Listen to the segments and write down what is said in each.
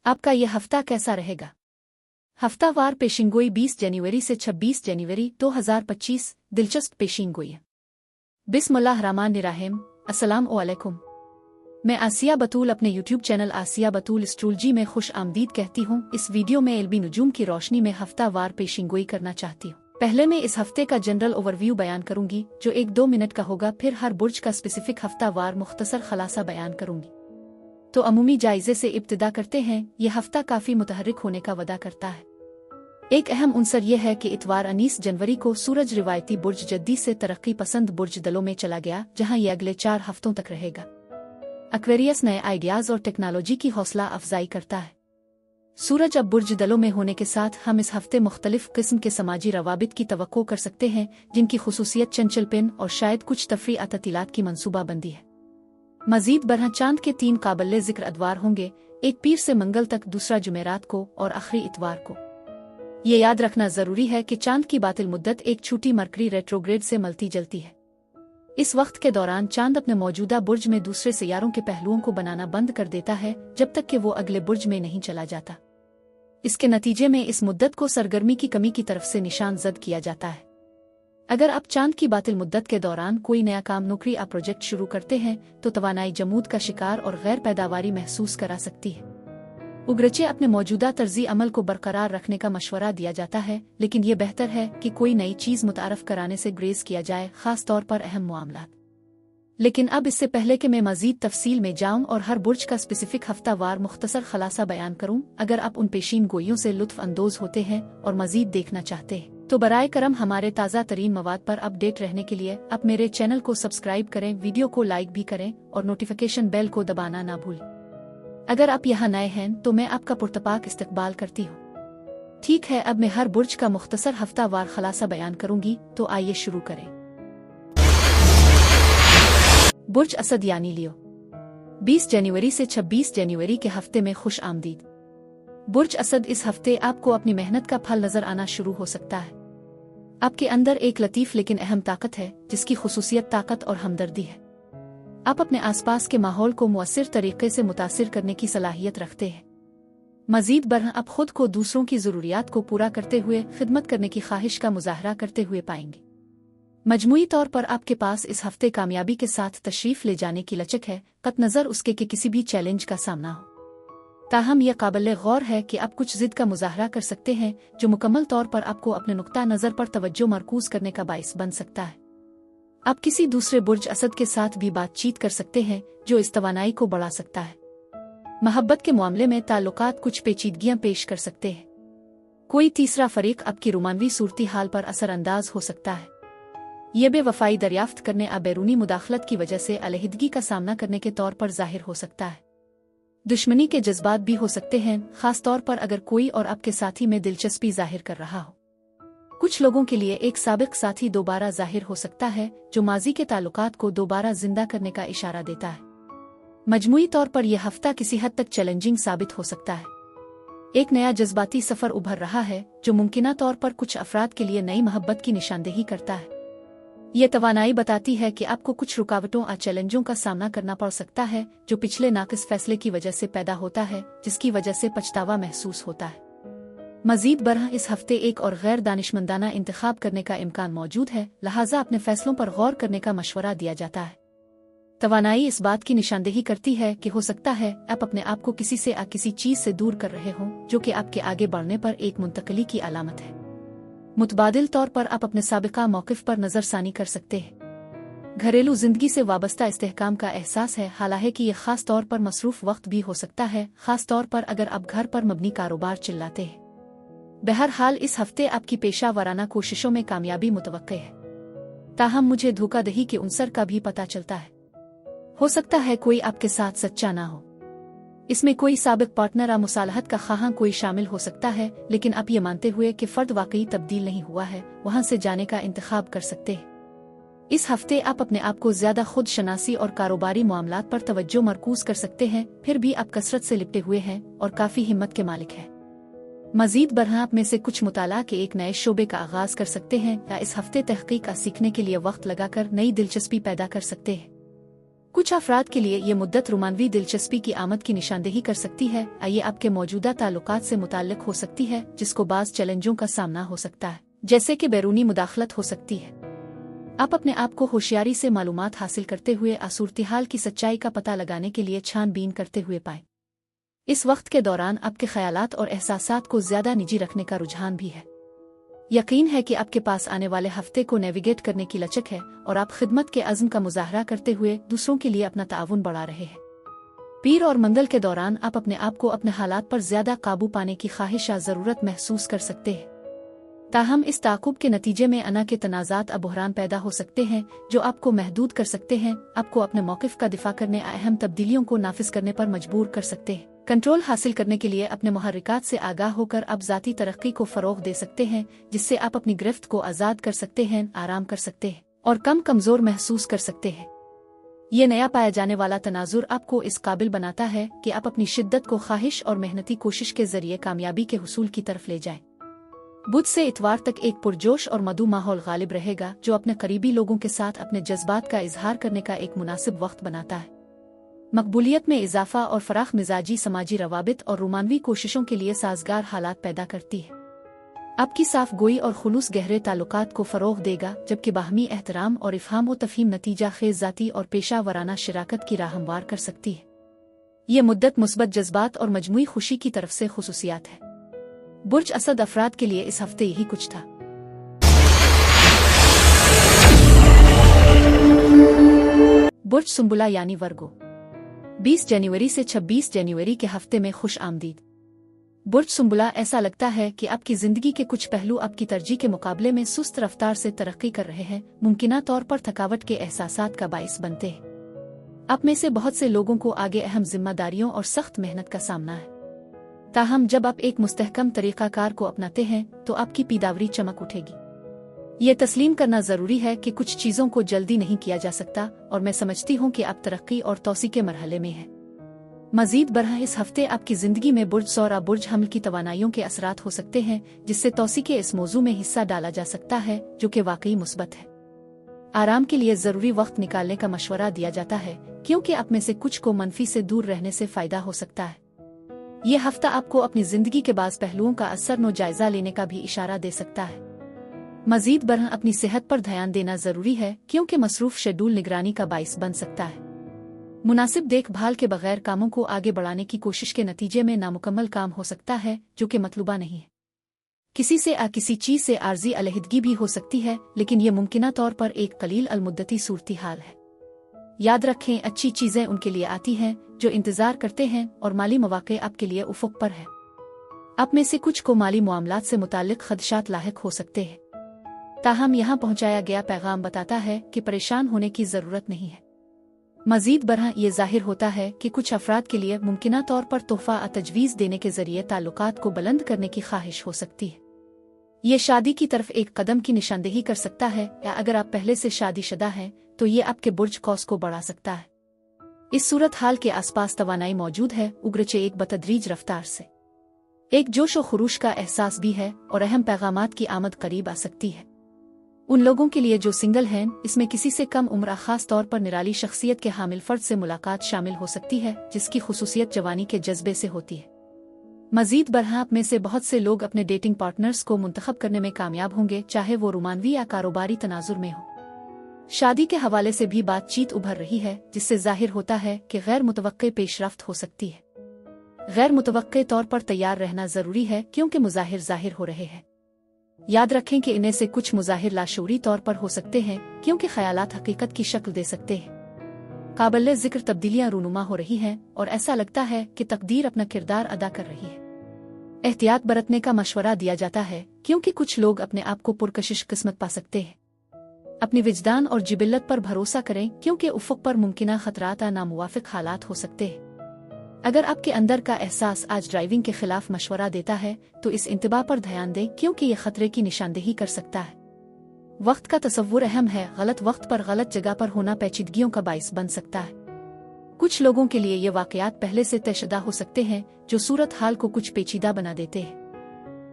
आपका यह हफ्ता कैसा रहेगा? हफ्तावार पेशिंगोई 20 जनवरी से 26 जनवरी 2025 दिलचस्प पेशिंगोई। बिस्मिल्लाहिर्रहमानिर्रहीम। अस्सलाम वालेकुम। मैं आसिया बतूल अपने YouTube चैनल आसिया बतूल एस्ट्रोलॉजी में खुश आमदीद कहती हूँ। इस वीडियो में एलबी नुजूम की रोशनी में हफ्तावार पेशिंगोई करना चाहती हूँ। पहले मैं इस हफ्ते का जनरल ओवरव्यू बयान करूंगी जो 1-2 मिनट का होगा, फिर हर बुर्ज का स्पेसिफिक हफ्तावार मुख्तसर खलासा बयान करूंगी। तो अमूमी जायजे से इब्तिदा करते हैं। यह हफ्ता काफी मुतहर्रिक होने का वदा करता है। एक अहम उनसर यह है कि इतवार 19 जनवरी को सूरज रिवायती बुर्ज जद्दी से तरक्की पसंद बुर्ज दलों में चला गया, जहां ये अगले 4 हफ्तों तक रहेगा। एक्वेरियस नए आइडियाज और टेक्नोलॉजी की हौसला अफजाई करता है। सूरज अब बुर्ज दलों में होने के साथ हम इस हफ्ते मुख्तलिफ किस्म के समाजी रवाबित की तवक्को कर सकते हैं, जिनकी खुसूसियत चंचलपन और शायद कुछ तफरी अततीलात की मनसूबाबंदी है। मजीद बरह चांद के 3 काबिल जिक्र अदवार होंगे, एक पीर से मंगल तक, दूसरा जुमेरात को और आखिरी इतवार को। ये याद रखना जरूरी है कि चांद की बातिल मुद्दत एक छूटी मरकरी रेट्रोग्रेड से मलती जलती है। इस वक्त के दौरान चांद अपने मौजूदा बुर्ज में दूसरे सियारों के पहलुओं को बनाना बंद कर देता है जब तक कि वो अगले बुर्ज में नहीं चला जाता। इसके नतीजे में इस मुद्दत को सरगर्मी की कमी की तरफ से निशान जद किया जाता है। अगर आप चांद की बातिल मुद्दत के दौरान कोई नया काम, नौकरी या प्रोजेक्ट शुरू करते हैं तो तवानाई जमूद का शिकार और गैर पैदावारी महसूस करा सकती है। उगरचे अपने मौजूदा तर्जी अमल को बरकरार रखने का मशवरा दिया जाता है, लेकिन यह बेहतर है कि कोई नई चीज मुतारफ कराने से ग्रेज किया जाए, खास तौर पर अहम मामलात। लेकिन अब इससे पहले कि मैं मजीद तफसील में जाऊं और हर बुर्ज का स्पेसिफिक हफ्तावार मुख्तसर खलासा बयान करूं, अगर आप उन पेशीन गोइयों से लुत्फ अंदोज होते हैं और मजीद देखना चाहते हैं तो बराए करम हमारे ताज़ा तरीन मवाद पर अपडेट रहने के लिए आप मेरे चैनल को सब्सक्राइब करें, वीडियो को लाइक भी करें और नोटिफिकेशन बेल को दबाना ना भूलें। अगर आप यहाँ नए हैं तो मैं आपका पुरतपाक इस्तकबाल करती हूँ। ठीक है, अब मैं हर बुर्ज का मुख्तसर हफ्तावार खलासा बयान करूंगी, तो आइए शुरू करें। बुर्ज असद यानी लियो, 20 जनवरी से 26 जनवरी के हफ्ते में खुश आमदीद। बुर्ज असद, इस हफ्ते आपको अपनी मेहनत का फल नजर आना शुरू हो सकता है। आपके अंदर एक लतीफ लेकिन अहम ताकत है जिसकी खुसूसियत ताकत और हमदर्दी है। आप अपने आसपास के माहौल को मुअस्सिर तरीके से मुतासिर करने की सलाहियत रखते हैं। मजीद बरह आप खुद को दूसरों की ज़रूरियात को पूरा करते हुए खिदमत करने की ख्वाहिश का मुजाहरा करते हुए पाएंगे। मजमूई तौर पर आपके पास इस हफ्ते कामयाबी के साथ तशरीफ ले जाने की लचक है, कत नज़र उसके कि किसी भी चैलेंज का सामना हो। ताहम यह काबिल गौर है कि आप कुछ जिद का मुजाहरा कर सकते हैं जो मुकम्मल तौर पर आपको अपने नुक्ता नज़र पर तवज्जो मरकूज करने का बाइस बन सकता है। आप किसी दूसरे बुर्ज असद के साथ भी बातचीत कर सकते हैं जो इस तवानाई को बढ़ा सकता है। मोहब्बत के मामले में ताल्लुकात कुछ पेचीदगियां पेश कर सकते हैं। कोई तीसरा फरीक आपकी रोमानवी सूरती हाल पर असरअंदाज हो सकता है। यह बेवफाई दरियाफ्त करने या बैरूनी मुदाखलत की वजह से अलहदगी का सामना करने के तौर पर जाहिर हो सकता है। दुश्मनी के जज्बात भी हो सकते हैं, खास तौर पर अगर कोई और आपके साथी में दिलचस्पी जाहिर कर रहा हो। कुछ लोगों के लिए एक साबिक साथी दोबारा जाहिर हो सकता है जो माजी के ताल्लुकात को दोबारा जिंदा करने का इशारा देता है। मजमूई तौर पर यह हफ्ता किसी हद तक चैलेंजिंग साबित हो सकता है। एक नया जज्बाती सफर उभर रहा है जो मुमकिना तौर पर कुछ अफराद के लिए नई मोहब्बत की निशानदेही करता है। यह तवानाई बताती है कि आपको कुछ रुकावटों और चैलेंजों का सामना करना पड़ सकता है जो पिछले नाकिस फैसले की वजह से पैदा होता है, जिसकी वजह से पछतावा महसूस होता है। मजीद बरह इस हफ्ते एक और गैर दानिशमंदाना इंतखाब करने का इम्कान मौजूद है, लिहाजा अपने फैसलों पर गौर करने का मशवरा दिया जाता है। तवानाई इस बात की निशानदेही करती है कि हो सकता है आप अपने आप को किसी से या किसी चीज से दूर कर रहे हों जो कि आपके आगे बढ़ने पर एक मुंतकली की अलामत है। मुतबादिल तौर पर आप अपने साबिका मौक़िफ़ पर नज़रसानी कर सकते हैं। घरेलू जिंदगी से वाबस्ता इस्तेहकाम का एहसास है, हालांकि ये खास तौर पर मसरूफ वक्त भी हो सकता है, खास तौर पर अगर आप घर पर मबनी कारोबार चिल्लाते हैं। बहरहाल इस हफ्ते आपकी पेशा वाराना कोशिशों में कामयाबी मुतवक्के है। ताहम मुझे धोखाधड़ी के उनसर का भी पता चलता है। हो सकता है कोई आपके साथ सच्चा ना हो। इसमें कोई साबिक पार्टनर या मुसालहत का ख़्वाहां कोई शामिल हो सकता है, लेकिन आप ये मानते हुए कि फ़र्द वाकई तब्दील नहीं हुआ है, वहाँ से जाने का इंतखाब कर सकते हैं। इस हफ्ते आप अपने आप को ज़्यादा खुद शनासी और कारोबारी मामलात पर तवज्जो मरकूज कर सकते हैं, फिर भी आप कसरत से लिपटे हुए हैं और काफ़ी हिम्मत के मालिक हैं। मजीद बरह आप में से कुछ मुताला के एक नए शोबे का आगाज कर सकते हैं या इस हफ्ते तहकीक का सीखने के लिए वक्त लगाकर नई दिलचस्पी पैदा कर सकते हैं। कुछ अफराद के लिए ये मुद्दत रोमानवी दिलचस्पी की आमद की निशानदेही कर सकती है। ये आपके मौजूदा ताल्लुकात से मुताल्लिक हो सकती है, जिसको बाज़ चैलेंजों का सामना हो सकता है, जैसे कि बैरूनी मुदाखलत हो सकती है। आप अपने आप को होशियारी से मालूमात हासिल करते हुए सूरत-ए-हाल की सच्चाई का पता लगाने के लिए छानबीन करते हुए पाएं। इस वक्त के दौरान आपके ख्यालात और एहसासात को ज्यादा निजी रखने का रुझान भी है। यकीन है कि आपके पास आने वाले हफ्ते को नेविगेट करने की लचक है और आप खिदमत के अज़्म का मुजाहरा करते हुए दूसरों के लिए अपना ताउन बढ़ा रहे हैं। पीर और मंगल के दौरान आप अपने आप को अपने हालात पर ज्यादा काबू पाने की ख्वाहिश या ज़रूरत महसूस कर सकते हैं। ताहम इस ताक़ुब के नतीजे में अना के तनाज़ात बहरान पैदा हो सकते हैं, जो आपको महदूद कर सकते हैं, आपको अपने मौक़िफ़ का दिफा करने अहम तब्दीलियों को नाफिज करने पर मजबूर कर सकते हैं। कंट्रोल हासिल करने के लिए अपने मुहर्रिकात से आगाह होकर आप ज़ाती तरक्की को फ़रोग़ दे सकते हैं, जिससे आप अपनी गिरफ्त को आज़ाद कर सकते हैं, आराम कर सकते हैं और कम कमज़ोर महसूस कर सकते हैं। ये नया पाया जाने वाला तनाजुर आपको इस काबिल बनाता है कि आप अपनी शिद्दत को ख्वाहिश और मेहनती कोशिश के जरिए कामयाबी के हुसूल की तरफ ले जाएं। बुध से इतवार तक एक पुरजोश और मधु माहौल गालिब रहेगा, जो अपने करीबी लोगों के साथ अपने जज्बात का इजहार करने का एक मुनासिब वक्त बनाता है। मकबूलियत में इजाफा और फराख मिजाजी समाजी रवाबित और रोमानवी कोशिशों के लिए साजगार हालात पैदा करती है। आपकी साफ गोई और खुलूस गहरे ताल्लुकात को फ़रोग़ देगा, जबकि बाहमी एहतराम और इफ़हाम व तफ़हीम नतीजा खेज़ ज़ाती और पेशा वराना शराकत की राह हमवार कर सकती है। ये मुद्दत मुस्बत जज्बात और मजमूई खुशी की तरफ से खुसूसियात है। बुर्ज असद अफराद के लिए इस हफ्ते यही कुछ था। बुर्ज सुंबुला यानी वर्गो, 20 जनवरी से 26 जनवरी के हफ्ते में खुश आमदीद। बुर्ज सुंबुला, ऐसा लगता है कि आपकी जिंदगी के कुछ पहलू आपकी तरजीह के मुकाबले में सुस्त रफ्तार से तरक्की कर रहे हैं, मुमकिना तौर पर थकावट के एहसासात का बाइस बनते हैं। आप में से बहुत से लोगों को आगे अहम जिम्मेदारियों और सख्त मेहनत का सामना है। ताहम जब आप एक मुस्तहकम तरीक़ाकार को अपनाते हैं तो आपकी पीदावरी चमक उठेगी। ये तस्लीम करना ज़रूरी है कि कुछ चीज़ों को जल्दी नहीं किया जा सकता, और मैं समझती हूँ कि आप तरक्की और तौसी के मरहले में हैं। मज़ीद बरह इस हफ्ते आपकी ज़िंदगी में बुर्ज सौरा बुर्ज हमल की तवानाइयों के असरात हो सकते हैं, जिससे तौसी के इस मौजू में हिस्सा डाला जा सकता है, जो कि वाकई मुस्बत है। आराम के लिए ज़रूरी वक्त निकालने का मशवरा दिया जाता है, क्योंकि आप में से कुछ को मनफी से दूर रहने से फ़ायदा हो सकता है। ये हफ्ता आपको अपनी जिंदगी के बाज़ पहलुओं का असर नो जायजा लेने का भी इशारा दे सकता है। मजीद बरह अपनी सेहत पर ध्यान देना जरूरी है, क्योंकि मसरूफ शेड्यूल निगरानी का बाइस बन सकता है। मुनासिब देखभाल के बगैर कामों को आगे बढ़ाने की कोशिश के नतीजे में नामुकम्मल काम हो सकता है, जो कि मतलूबा नहीं है। किसी से किसी चीज से आर्जी अलहदगी भी हो सकती है, लेकिन ये मुमकिना तौर पर एक कलील अलमुद्दती सूरती हाल है। याद रखें, अच्छी चीजें उनके लिए आती हैं जो इंतजार करते हैं, और माली मौक़े आपके लिए उफ़ुक़ पर है। आप में से कुछ को माली मामलात से मुताल्लिक़ खदशात लाहिक हो सकते हैं। ताहम यहाँ पहुँचाया गया पैगाम बताता है कि परेशान होने की ज़रूरत नहीं है। मज़ीद बरह ये ज़ाहिर होता है कि कुछ अफराद के लिए मुमकिना तौर पर तोहफ़ा तजवीज़ देने के ज़रिए ताल्लुकात को बुलंद करने की ख्वाहिश हो सकती है। ये शादी की तरफ एक कदम की निशानदेही कर सकता है, या अगर आप पहले से शादीशुदा हैं तो ये आपके बुर्ज कौस को बढ़ा सकता है। इस सूरत हाल के आसपास तवानाई मौजूद है, उगरचे एक बतदरीज रफ्तार से। एक जोश व खुरूश का एहसास भी है, और अहम पैगामात की आमद करीब आ सकती है। उन लोगों के लिए जो सिंगल हैं, इसमें किसी से कम उम्र खास तौर पर निराली शख्सियत के हामिल फर्द से मुलाकात शामिल हो सकती है, जिसकी खुसूसियत जवानी के जज्बे से होती है। मजीद बरह आप में से बहुत से लोग अपने डेटिंग पार्टनर्स को मुंतखब करने में कामयाब होंगे, चाहे वो रोमानवी या कारोबारी तनाजुर में हो। शादी के हवाले से भी बातचीत उभर रही है, जिससे जाहिर होता है कि गैर मुतवक्के पेशरफ्त हो सकती है। गैर मुतवक्के तौर पर तैयार रहना जरूरी है, क्योंकि मुजाहिर जाहिर हो रहे हैं। याद रखें कि इन्हें से कुछ मुजाहिर लाशूरी तौर पर हो सकते हैं, क्योंकि ख्यालात हकीकत की शक्ल दे सकते हैं। काबिल जिक्र तब्दीलियां रूनुमा हो रही हैं, और ऐसा लगता है कि तकदीर अपना किरदार अदा कर रही है। एहतियात बरतने का मशवरा दिया जाता है, क्योंकि कुछ लोग अपने आप को पुरकशिश किस्मत पा सकते हैं। अपनी विजदान और जिबिल्लत पर भरोसा करें, क्योंकि उफ़ुक़ पर मुमकिना खतरात नामुवाफिक हालात हो सकते हैं। अगर आपके अंदर का एहसास आज ड्राइविंग के खिलाफ मशवरा देता है, तो इस इंतबा पर ध्यान दें, क्योंकि ये खतरे की निशानदेही कर सकता है। वक्त का तसव्वुर अहम है, गलत वक्त पर गलत जगह पर होना पेचीदगियों का बाइस बन सकता है। कुछ लोगों के लिए ये वाक़यात पहले से तयशुदा हो सकते हैं, जो सूरत हाल को कुछ पेचीदा बना देते हैं।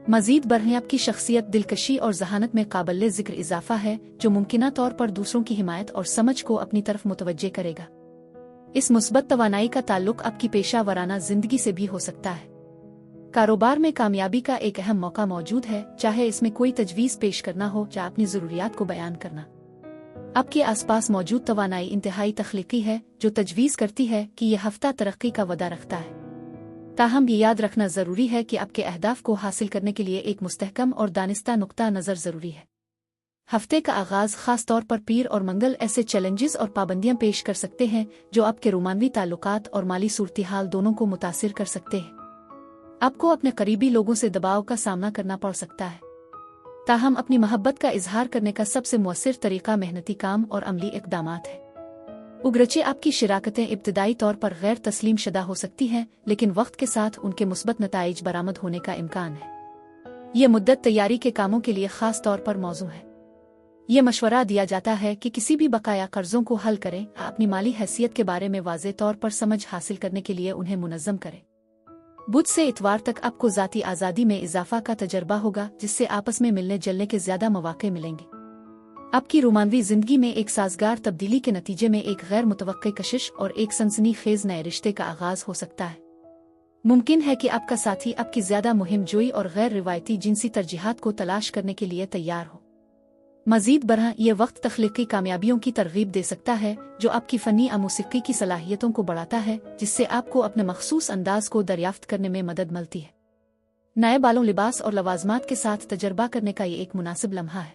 मजीद बरह आपकी शख्सियत दिलकशी और जहानत में काबिल जिक्र इजाफा है, जो मुमकिना तौर पर दूसरों की हिमायत और समझ को अपनी तरफ मुतवज्जे करेगा। इस मुस्बत तवानाई का ताल्लुक आपकी पेशा जिंदगी से भी हो सकता है। कारोबार में कामयाबी का एक अहम मौका मौजूद है, चाहे इसमें कोई तजवीज़ पेश करना हो या अपनी ज़रूरियात को बयान करना। आपके आसपास मौजूद तवानाई इंतहाई तख्लीकी है, जो तजवीज़ करती है कि यह हफ्ता तरक्की का वदा रखता है। ताहम ये याद रखना ज़रूरी है कि आपके अहदाफ को हासिल करने के लिए एक मुस्तहकम और दानिस्ता नुक्ता नज़र ज़रूरी है। हफ्ते का आगाज़ खास तौर पर पीर और मंगल ऐसे चैलेंजेस और पाबंदियां पेश कर सकते हैं जो आपके रूमानवी ताल्लुकात और माली सूरत-ए-हाल दोनों को मुतासिर कर सकते हैं। आपको अपने करीबी लोगों से दबाव का सामना करना पड़ सकता है। ताहम अपनी मोहब्बत का इजहार करने का सबसे मुअस्सिर तरीका मेहनती काम और अमली इक़दामात है। उगरचे आपकी शिराकतें इब्तिदाई तौर पर गैर तस्लीम शुदा हो सकती हैं, लेकिन वक्त के साथ उनके मुस्बत नताइज बरामद होने का इम्कान है। ये मुद्दत तैयारी के कामों के लिए खास तौर पर मौजू है। ये मशवरा दिया जाता है कि किसी भी बकाया कर्जों को हल करें, अपनी माली हैसियत के बारे में वाज़े तौर पर समझ हासिल करने के लिए उन्हें मुनज़्ज़म करें। बुध से इतवार तक आपको ज़ाती आज़ादी में इजाफा का तजर्बा होगा, जिससे आपस में मिलने जुलने के ज़्यादा मौक़े मिलेंगे। आपकी रोमानवी ज़िंदगी में एक साज़गार तब्दीली के नतीजे में एक गैर मुतवक्की कशिश और एक सनसनीखेज़ नए रिश्ते का आगाज़ हो सकता है। मुमकिन है कि आपका साथी आपकी ज़्यादा मुहिम जोई और गैर रिवायती जिनसी तरजीहात को तलाश करने के लिए तैयार हो। मज़ीद बरह ये वक्त तख्लीकी कामयाबियों की तरगीब दे सकता है, जो आपकी फ़नी मौसीक़ी की सलाहियतों को बढ़ाता है, जिससे आपको अपने मखसूस अंदाज को दरियाफ्त करने में मदद मिलती है। नए बालों, लिबास और लवाजमात के साथ तजर्बा करने का ये एक मुनासिब लम्हा है।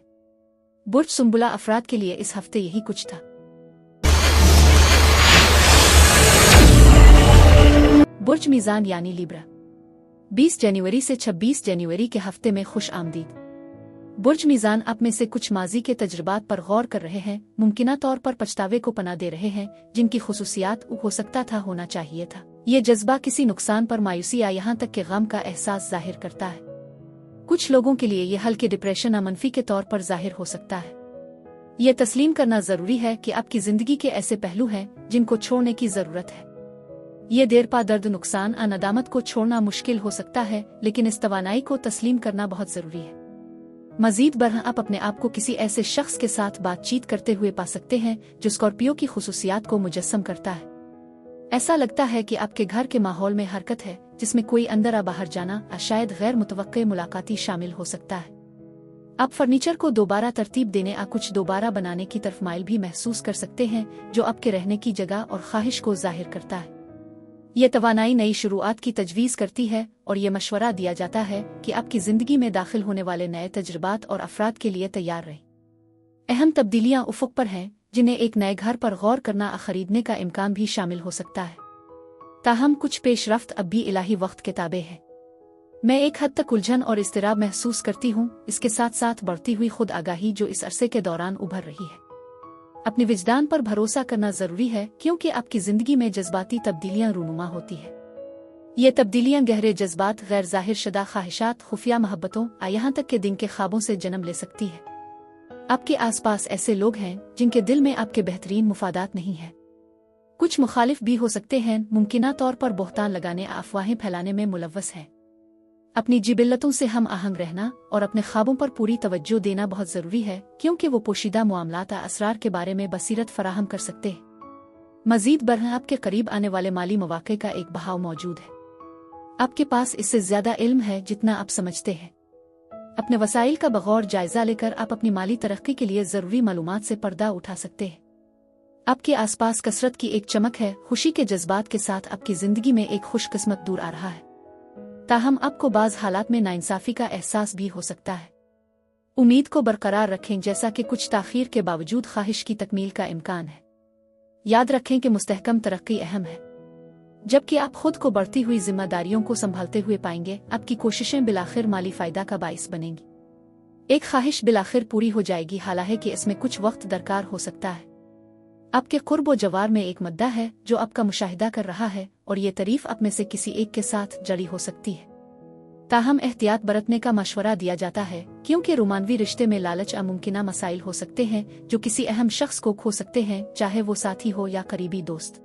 बुर्ज सुंबुला अफराद के लिए इस हफ्ते यही कुछ था। बुर्ज मीज़ान यानी लिब्रा, 20 जनवरी से 26 जनवरी के हफ्ते में खुश आमदीद। बुर्ज मीज़ान आप में से कुछ माजी के तजुर्बात पर गौर कर रहे हैं, मुमकिना तौर पर पछतावे को पनाह दे रहे हैं, जिनकी खुसूसियात हो सकता था होना चाहिए था। ये जज्बा किसी नुकसान पर मायूसी या यहाँ तक के गम का एहसास जाहिर करता है। कुछ लोगों के लिए ये हल्के डिप्रेशन या मनफी के तौर पर जाहिर हो सकता है। ये तस्लीम करना ज़रूरी है कि आपकी ज़िंदगी के ऐसे पहलू हैं जिनको छोड़ने की ज़रूरत है। ये देर पा दर्द, नुकसान और नदामत को छोड़ना मुश्किल हो सकता है, लेकिन इस तवानाई को तस्लीम करना बहुत ज़रूरी है। मज़ीद बरह आप अपने आप को किसी ऐसे शख्स के साथ बातचीत करते हुए पा सकते हैं जो स्कॉर्पियो की खुसूसियात को मुजस्सम करता है। ऐसा लगता है कि आपके घर के माहौल में हरकत है, जिसमें कोई अंदर या बाहर जाना या शायद गैर मुतवक्के मुलाकाती शामिल हो सकता है। आप फर्नीचर को दोबारा तरतीब देने या कुछ दोबारा बनाने की तरफ माइल भी महसूस कर सकते हैं, जो आपके रहने की जगह और ख्वाहिश को जाहिर करता है। ये तवानाई नई शुरुआत की तजवीज़ करती है और ये मशवरा दिया जाता है कि आपकी ज़िंदगी में दाखिल होने वाले नए तजुर्बात और अफराद के लिए तैयार रहें। अहम तब्दीलियाँ उफ़ुक़ पर हैं, जिन्हें एक नए घर पर गौर करना या ख़रीदने का इम्कान भी शामिल हो सकता है। ताहम कुछ पेशरफ्त अब भी इलाही वक्त के ताबे है। मैं एक हद तक उलझन और इज़्तिराब महसूस करती हूँ, इसके साथ साथ बढ़ती हुई खुद आगाही जो इस अरसे के दौरान उभर रही है। अपने विजदान पर भरोसा करना ज़रूरी है, क्योंकि आपकी ज़िंदगी में जज्बाती तब्दीलियाँ रूनुमा होती है। ये तब्दीलियाँ गहरे जज्बात, गैर ज़ाहिर शुदा ख्वाहिशात, खुफिया मोहब्बतों या यहाँ तक के दिन के ख्वाबों से जन्म ले सकती है। आपके आसपास ऐसे लोग हैं जिनके दिल में आपके बेहतरीन मुफादात नहीं है। कुछ मुखालिफ भी हो सकते हैं, मुमकिना तौर पर बोहतान लगाने, अफवाहें फैलाने में मुलव्वस हैं। अपनी जिबिल्लतों से हम आहंग रहना और अपने ख्वाबों पर पूरी तवज्जो देना बहुत ज़रूरी है, क्योंकि वो पोशीदा मामलात असरार के बारे में बसीरत फराहम कर सकते हैं। मज़ीद बरह आपके करीब आने वाले माली मौक़े का एक बहाव मौजूद है। आपके पास इससे ज़्यादा इल्म है जितना आप समझते हैं। अपने वसाइल का बगौर जायज़ा लेकर आप अपनी माली तरक्की के लिए ज़रूरी मालूमात से पर्दा उठा सकते हैं। आपके आसपास कसरत की एक चमक है, खुशी के जज्बात के साथ आपकी ज़िंदगी में एक खुशकिस्मत दूर आ रहा है। ताहम आपको बाज़ हालात में नाइंसाफ़ी का एहसास भी हो सकता है। उम्मीद को बरकरार रखें, जैसा कि कुछ ताख़ीर के बावजूद ख्वाहिश की तकमील का इम्कान है। याद रखें कि मुस्तहकम तरक्की अहम है। जबकि आप खुद को बढ़ती हुई जिम्मेदारियों को संभालते हुए पाएंगे, आपकी कोशिशें बिलाखिर माली फ़ायदा का बाइस बनेंगी। एक ख्वाहिश बिलाखिर पूरी हो जाएगी, हालांकि इसमें कुछ वक्त दरकार हो सकता है। आपके कुर्ब व जवार में एक मुद्दा है जो आपका मुशाहिदा कर रहा है, और ये तारीफ आप में से किसी एक के साथ जड़ी हो सकती है। ताहम एहतियात बरतने का मशवरा दिया जाता है, क्योंकि रोमानवी रिश्ते में लालच या मुमकिना मसाइल हो सकते हैं जो किसी अहम शख्स को खो सकते हैं, चाहे वो साथी हो या करीबी दोस्त।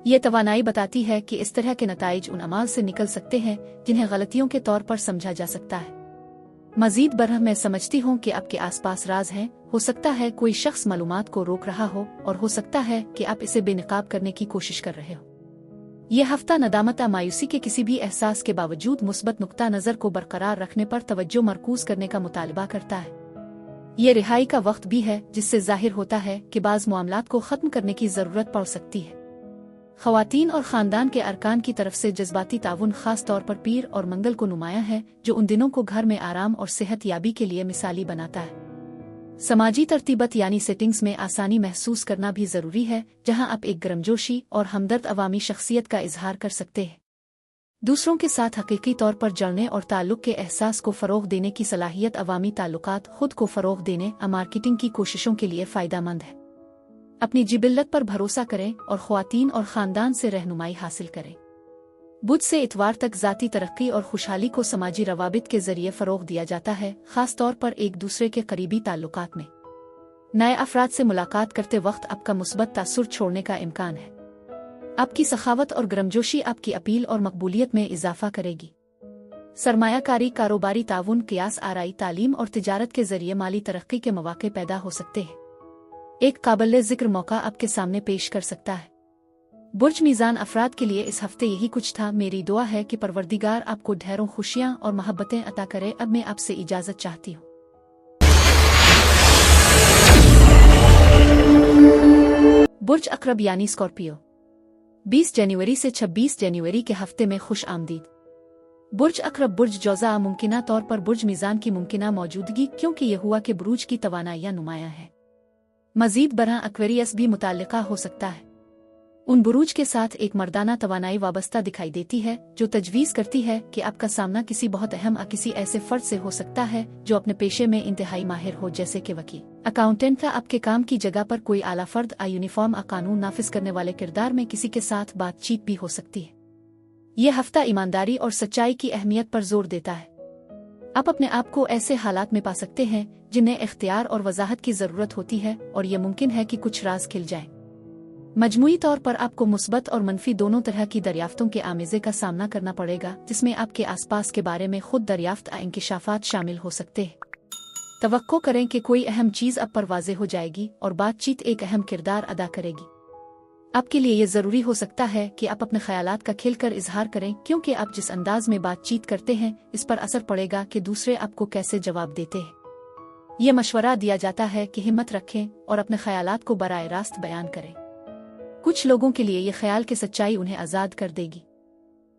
ये तवानाई बताती है कि इस तरह के नताइज उन अमाल से निकल सकते हैं जिन्हें गलतियों के तौर पर समझा जा सकता है। मजीद बरह मैं समझती हूँ कि आपके आसपास राज हैं, हो सकता है कोई शख्स मालूमात को रोक रहा हो और हो सकता है कि आप इसे बेनकाब करने की कोशिश कर रहे हो। यह हफ्ता नदामत मायूसी के किसी भी एहसास के बावजूद मुस्बत नुक्ता नज़र को बरकरार रखने पर तवज्जो मरकूज करने का मुतालबा करता है। ये रिहाई का वक्त भी है जिससे जाहिर होता है कि बाज़ मामलात को ख़त्म करने की ज़रूरत पड़ सकती है। ख़वातीन और ख़ानदान के अरकान की तरफ से जज्बाती ताउन ख़ास तौर पर पीर और मंगल को नुमायां है, जो उन दिनों को घर में आराम और सेहत याबी के लिए मिसाली बनाता है। समाजी तरतीबत यानी सेटिंग्स में आसानी महसूस करना भी ज़रूरी है, जहां आप एक गर्मजोशी और हमदर्द अवामी शख्सियत का इजहार कर सकते हैं। दूसरों के साथ हकीकी तौर पर जड़ने और ताल्लुक़ के एहसास को फ़रोग़ देने की सलाहियत अवामी ताल्लुकात खुद को फ़रोग़ देने और मार्केटिंग की कोशिशों के लिए फ़ायदेमंद है। अपनी जिबिल्लत पर भरोसा करें और ख़वातीन और ख़ानदान से रहनुमाई हासिल करें। बुध से इतवार तक ज़ाती तरक्की और खुशहाली को समाजी रवाबित के ज़रिए फ़रोग़ दिया जाता है, ख़ास तौर पर एक दूसरे के करीबी ताल्लुकात में। नए अफराद से मुलाकात करते वक्त आपका मुस्बत तासुर छोड़ने का इम्कान है। आपकी सखावत और गर्मजोशी आपकी अपील और मकबूलियत में इजाफा करेगी। सरमायाकारी, कारोबारी ताउन, क़ियास आराई, तालीम और तिजारत के ज़रिए माली तरक्की के मौक़े पैदा हो सकते हैं। एक काबिल ज़िक्र मौका आपके सामने पेश कर सकता है। बुर्ज मीज़ान अफराद के लिए इस हफ्ते यही कुछ था। मेरी दुआ है कि परवरदिगार आपको ढेरों खुशियाँ और मोहब्बतें अता करे। अब मैं आपसे इजाज़त चाहती हूँ। बुर्ज अक़रब यानी स्कॉर्पियो, 20 जनवरी से 26 जनवरी के हफ्ते में खुश आमदीद। बुर्ज अक़रब बुर्ज जौज़ा मुमकिना तौर पर बुर्ज मीज़ान की मुमकिना मौजूदगी, क्योंकि यह हुआ कि बुरूज की तवानाइयाँ नुमायाँ हैं। मज़ीद बरह एक्वेरियस भी मुताल्लिक़ा हो सकता है। उन बुरूज के साथ एक मर्दाना तवानाई वाबस्ता दिखाई देती है, जो तजवीज़ करती है कि आपका सामना किसी बहुत अहम किसी ऐसे फ़र्द से हो सकता है जो अपने पेशे में इंतहाई माहिर हो, जैसे कि वकील, अकाउंटेंट। आपके काम की जगह पर कोई आला फ़र्द यूनिफॉर्म कानून नाफिज करने वाले किरदार में किसी के साथ बातचीत भी हो सकती है। यह हफ्ता ईमानदारी और सच्चाई की अहमियत पर जोर देता है। आप अपने आप को ऐसे हालात में पा सकते हैं जिन्हें इख्तियार और वजाहत की ज़रूरत होती है, और यह मुमकिन है कि कुछ राज खिल जाएं। मजमूई तौर पर आपको मुस्बत और मनफी दोनों तरह की दरियाफ्तों के आमेज़े का सामना करना पड़ेगा, जिसमें आपके आसपास के बारे में खुद दरियाफ्त इंकिशाफात शामिल हो सकते हैं। तवक्को करें कि कोई अहम चीज़ अब पर वाज़े हो जाएगी और बातचीत एक अहम किरदार अदा करेगी। आपके लिए यह ज़रूरी हो सकता है कि आप अपने ख्यालात का खिलकर इजहार करें, क्योंकि आप जिस अंदाज में बातचीत करते हैं इस पर असर पड़ेगा कि दूसरे आपको कैसे जवाब देते हैं। यह मशवरा दिया जाता है कि हिम्मत रखें और अपने ख्यालात को बराह रास्त बयान करें। कुछ लोगों के लिए यह ख्याल कि सच्चाई उन्हें आज़ाद कर देगी।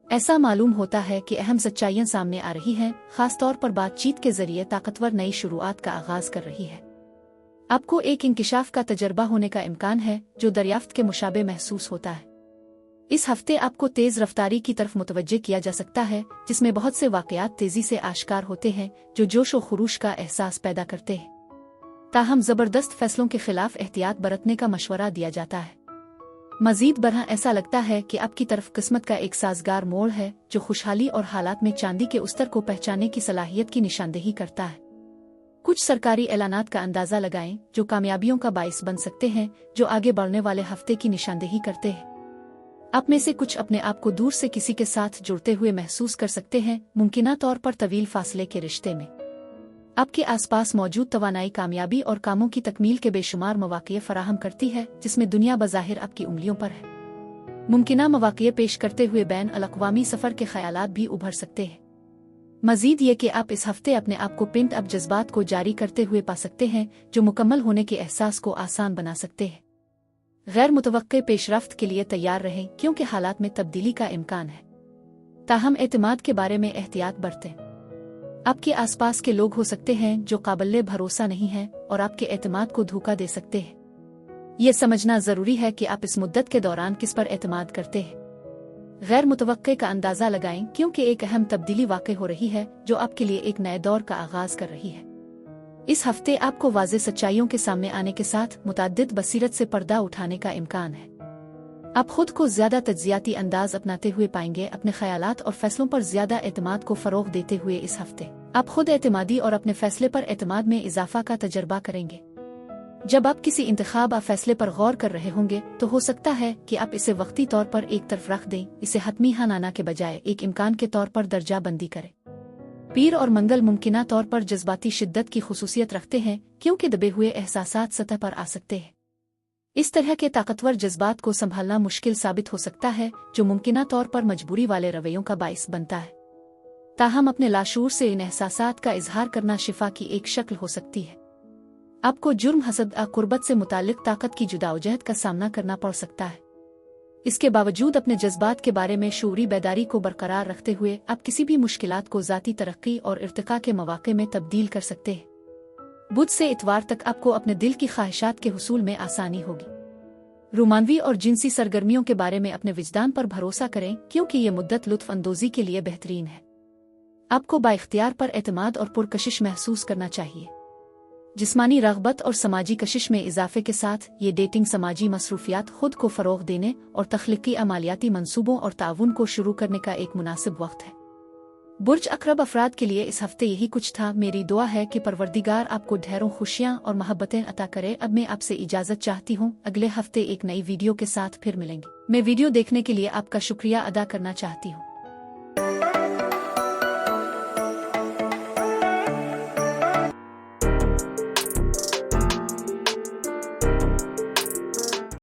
ऐसा मालूम होता है कि अहम सच्चाइयाँ सामने आ रही हैं, खास तौर पर बातचीत के जरिए ताकतवर नई शुरुआत का आगाज कर रही है। आपको एक इंकिशाफ का तजर्बा होने का इम्कान है जो दरियाफ्त के मुशाबे महसूस होता है। इस हफ्ते आपको तेज रफ्तारी की तरफ मुतवज्जे किया जा सकता है, जिसमें बहुत से वाकयात तेजी से आश्कार होते हैं जो जोश व खुरूश का एहसास पैदा करते हैं। ताहम जबरदस्त फैसलों के खिलाफ एहतियात बरतने का मशवरा दिया जाता है। मजीद बरह ऐसा लगता है कि आपकी तरफ किस्मत का एक साजगार मोड़ है जो खुशहाली और हालात में चांदी के उस्तर को पहचानने की सलाहियत की निशानदेही करता है। कुछ सरकारी ऐलानात का अंदाजा लगाएं जो कामयाबियों का बाइस बन सकते हैं, जो आगे बढ़ने वाले हफ्ते की निशानदेही करते हैं। आप में से कुछ अपने आप को दूर से किसी के साथ जुड़ते हुए महसूस कर सकते हैं, मुमकिना तौर पर तवील फासले के रिश्ते में। आपके आसपास मौजूद तवानाई कामयाबी और कामों की तकमील के बेशुमार मौक़े फराहम करती है, जिसमें दुनिया बज़ाहिर आपकी उंगलियों पर है। मुमकिना मौक़े पेश करते हुए बैन अल-अक़वामी सफ़र के ख़यालात भी उभर सकते हैं। मज़ीद ये कि आप इस हफ्ते अपने आप को पिंट अप जज्बात को जारी करते हुए पा सकते हैं, जो मुकम्मल होने के एहसास को आसान बना सकते हैं। गैर मुतवक्के पेशरफ्त के लिए तैयार रहें, क्योंकि हालात में तब्दीली का इम्कान है। ताहम एतमाद के बारे में एहतियात बरतें। आपके आसपास के लोग हो सकते हैं जो काबिल भरोसा नहीं हैं और आपके एतमाद को धोखा दे सकते हैं। यह समझना ज़रूरी है कि आप इस मुद्दत के दौरान किस पर एतमाद करते हैं। गैर मुतवक्के का अंदाज़ा लगाएं, क्योंकि एक अहम तब्दीली वाक़ई हो रही है जो आपके लिए एक नए दौर का आगाज़ कर रही है। इस हफ्ते आपको वाज़े सच्चाइयों के सामने आने के साथ मुतअद्दिद बसीरत से पर्दा उठाने का इम्कान है। आप खुद को ज़्यादा तज्ज़ियाती अंदाज अपनाते हुए पाएंगे। अपने ख़यालात और फैसलों पर ज़्यादा एतमाद को फ़रोग़ देते हुए इस हफ्ते आप खुद एतमादी और अपने फैसले पर एतमाद में इजाफा का तजर्बा करेंगे। जब आप किसी इंतखाब फैसले पर गौर कर रहे होंगे तो हो सकता है कि आप इसे वक्ती तौर पर एक तरफ रख दें, इसे हतमी हाँ नाना के बजाय एक इम्कान के तौर पर दर्जा बंदी करें। पीर और मंगल मुमकिना तौर पर जज्बाती शिद्दत की खुसूसियत रखते हैं क्योंकि दबे हुए एहसासात सतह पर आ सकते हैं। इस तरह के ताकतवर जज्बात को संभालना मुश्किल साबित हो सकता है, जो मुमकिना तौर पर मजबूरी वाले रवैयों का बाइस बनता है। ताहम अपने लाशूर से इन एहसासात का इजहार करना शिफा की एक शक्ल हो सकती है। आपको जुर्म, हसद या कुर्बत से मुतालिक ताकत की जुदावजहद का सामना करना पड़ सकता है। इसके बावजूद अपने जज्बात के बारे में शूरी बेदारी को बरकरार रखते हुए आप किसी भी मुश्किलात को ज़ाती तरक्की और इर्तिका के मौके में तब्दील कर सकते हैं। बुध से इतवार तक आपको अपने दिल की ख्वाहिशात के हुसूल में आसानी होगी। रोमानवी और जिनसी सरगर्मियों के बारे में अपने विजदान पर भरोसा करें क्योंकि ये मुद्दत लुत्फ अंदोजी के लिए बेहतरीन है। आपको बाइख्तियार पर एतमाद और पुरकशिश महसूस करना चाहिए। जिस्मानी रग़बत और समाजी कशिश में इजाफे के साथ ये डेटिंग समाजी मसरूफियात खुद को फ़रोग़ देने और तख्लीकी अमालियाती मंसूबों और ताउन को शुरू करने का एक मुनासिब वक्त है। बुर्ज अक़रब अफराद के लिए इस हफ्ते यही कुछ था। मेरी दुआ है कि परवरदिगार आपको ढेरों खुशियाँ और मोहब्बतें अता करे। अब मैं आपसे इजाज़त चाहती हूँ। अगले हफ्ते एक नई वीडियो के साथ फिर मिलेंगे। मैं वीडियो देखने के लिए आपका शुक्रिया अदा करना चाहती हूँ।